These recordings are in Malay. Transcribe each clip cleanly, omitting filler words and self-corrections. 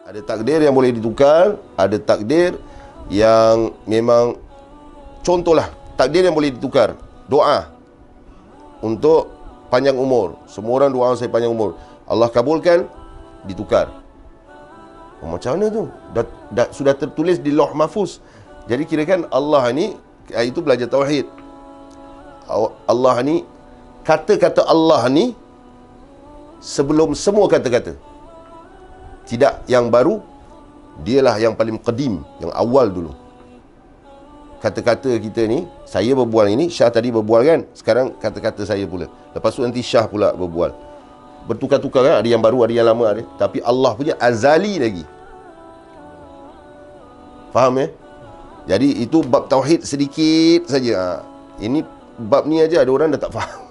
Ada takdir yang boleh ditukar, ada takdir yang memang, contohlah takdir yang boleh ditukar, doa untuk panjang umur. Semua orang doa saya panjang umur, Allah kabulkan, ditukar. Macam mana tu? Sudah tertulis di Lauh Mahfuz. Jadi kirakan Allah ni, itu belajar tauhid. Allah ni, kata-kata Allah ni sebelum semua kata-kata. Tidak yang baru, dialah yang paling qadim, yang awal dulu. Kata-kata kita ni, saya berbual ini, Syah tadi berbual kan, sekarang kata-kata saya pula. Lepas tu nanti Syah pula berbual. Bertukar-tukar kan, ada yang baru, ada yang lama, ada. Tapi Allah punya azali lagi. Faham ya? Jadi itu bab tauhid sedikit saja. Ini bab ni aja ada orang dah tak faham.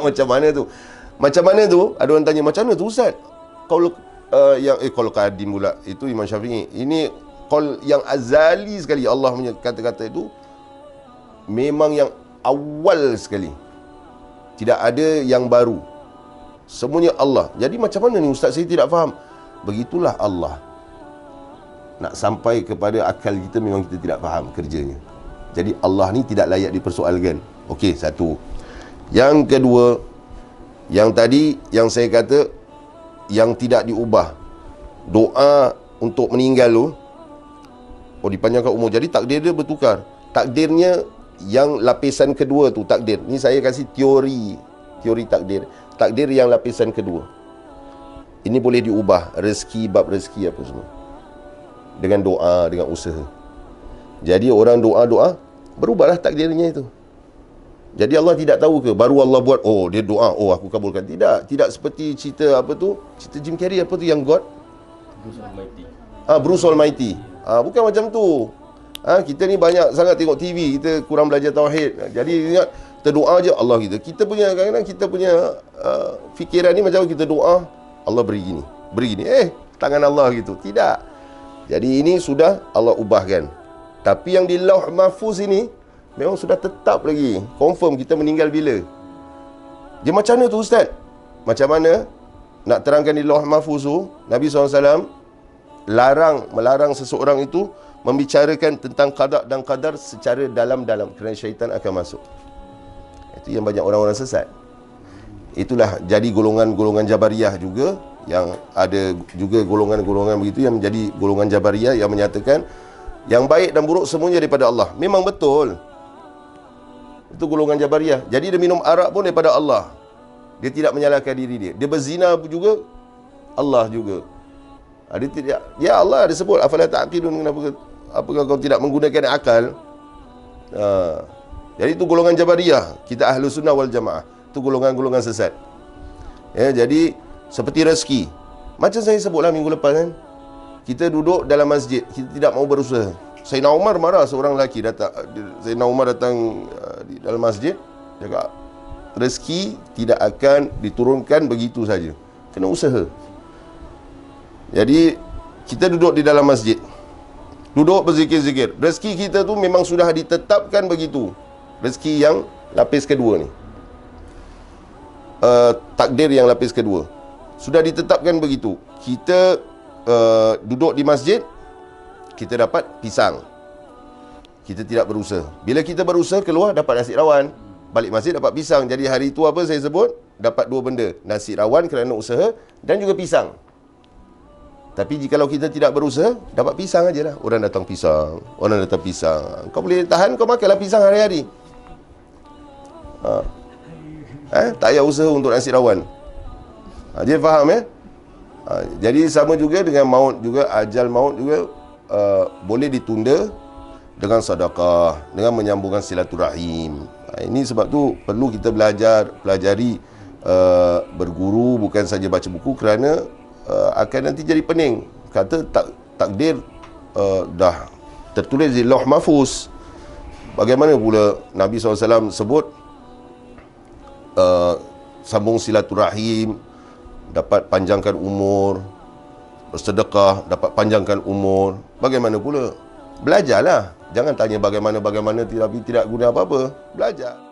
Macam mana tu? Macam mana tu? Ada orang tanya, macam mana tu Ustaz? Kalau kadim pula, itu Imam Syafi'i. Ini qaul yang azali sekali. Allah punya kata-kata itu memang yang awal sekali. Tidak ada yang baru. Semuanya Allah. Jadi macam mana ni Ustaz, saya tidak faham. Begitulah Allah. Nak sampai kepada akal kita, memang kita tidak faham kerjanya. Jadi Allah ni tidak layak dipersoalkan. Okey, satu. Yang kedua, yang tadi yang saya kata, yang tidak diubah, doa untuk meninggal tu, dipanjangkan umur. Jadi takdir dia bertukar. Takdirnya yang lapisan kedua tu, takdir ni saya kasih teori takdir. Takdir yang lapisan kedua ini boleh diubah. Rezeki, bab rezeki apa semua, dengan doa, dengan usaha. Jadi orang doa, berubahlah takdirnya itu. Jadi Allah tidak tahu ke baru Allah buat, dia doa, aku kabulkan. Tidak seperti cerita cerita Jim Carrey apa tu yang God, Bruce Almighty. Bruce Almighty. Bukan macam tu. Kita ni banyak sangat tengok TV, kita kurang belajar tauhid. Jadi ingat, kita doa je Allah kita. Kita punya kadang-kadang kita punya fikiran ni macam kita doa, Allah beri gini. Tangan Allah gitu. Tidak. Jadi ini sudah Allah ubahkan. Tapi yang di Lauh Mahfuz ini memang sudah tetap lagi, confirm kita meninggal bila. Dia macam mana tu Ustaz? Macam mana nak terangkan di Lauh Mahfuz tu, Nabi SAW melarang seseorang itu membicarakan tentang qada dan qadar secara dalam-dalam, kerana syaitan akan masuk. Itu yang banyak orang-orang sesat. Itulah jadi golongan-golongan Jabariyah juga, yang ada juga golongan-golongan begitu yang menjadi golongan Jabariyah yang menyatakan yang baik dan buruk semuanya daripada Allah. Memang betul. Itu golongan Jabariyah. Jadi dia minum arak pun daripada Allah. Dia tidak menyalahkan diri dia. Dia berzina juga, Allah juga. Dia tidak, ya Allah ada sebut, afala ta'qilun, apakah kau tidak menggunakan akal? Jadi itu golongan Jabariyah. Kita Ahlus Sunnah wal Jamaah. Itu golongan-golongan sesat. Jadi seperti rezeki. Macam saya sebutlah minggu lepas kan. Kita duduk dalam masjid, kita tidak mau berusaha. Sayyidina Umar marah, seorang lelaki datang. Sayyidina Umar datang di dalam masjid, dia kata, rezeki tidak akan diturunkan begitu saja, kena usaha. Jadi kita duduk di dalam masjid, duduk berzikir-zikir. Rezeki kita tu memang sudah ditetapkan begitu. Rezeki yang lapis kedua ni, takdir yang lapis kedua sudah ditetapkan begitu. Kita duduk di masjid, kita dapat pisang, kita tidak berusaha. Bila kita berusaha, keluar dapat nasi rawan, balik masjid dapat pisang. Jadi hari itu apa saya sebut, dapat dua benda, nasi rawan kerana usaha dan juga pisang. Tapi jikalau kita tidak berusaha, dapat pisang aja lah. Orang datang pisang, kau boleh tahan, kau makanlah pisang hari-hari. Tak payah usaha untuk nasi rawan. Dia faham ya? Jadi sama juga dengan maut juga, ajal maut juga boleh ditunda dengan sedekah, dengan menyambungkan silaturahim. Ini sebab tu perlu kita pelajari, berguru, bukan saja baca buku, kerana akan nanti jadi pening. Kata takdir dah tertulis di Lauh Mahfuz. Bagaimana pula Nabi SAW sebut sambung silaturahim, dapat panjangkan umur, bersedekah, dapat panjangkan umur. Bagaimana pula? Belajarlah. Jangan tanya bagaimana, tapi tidak guna apa-apa. Belajar.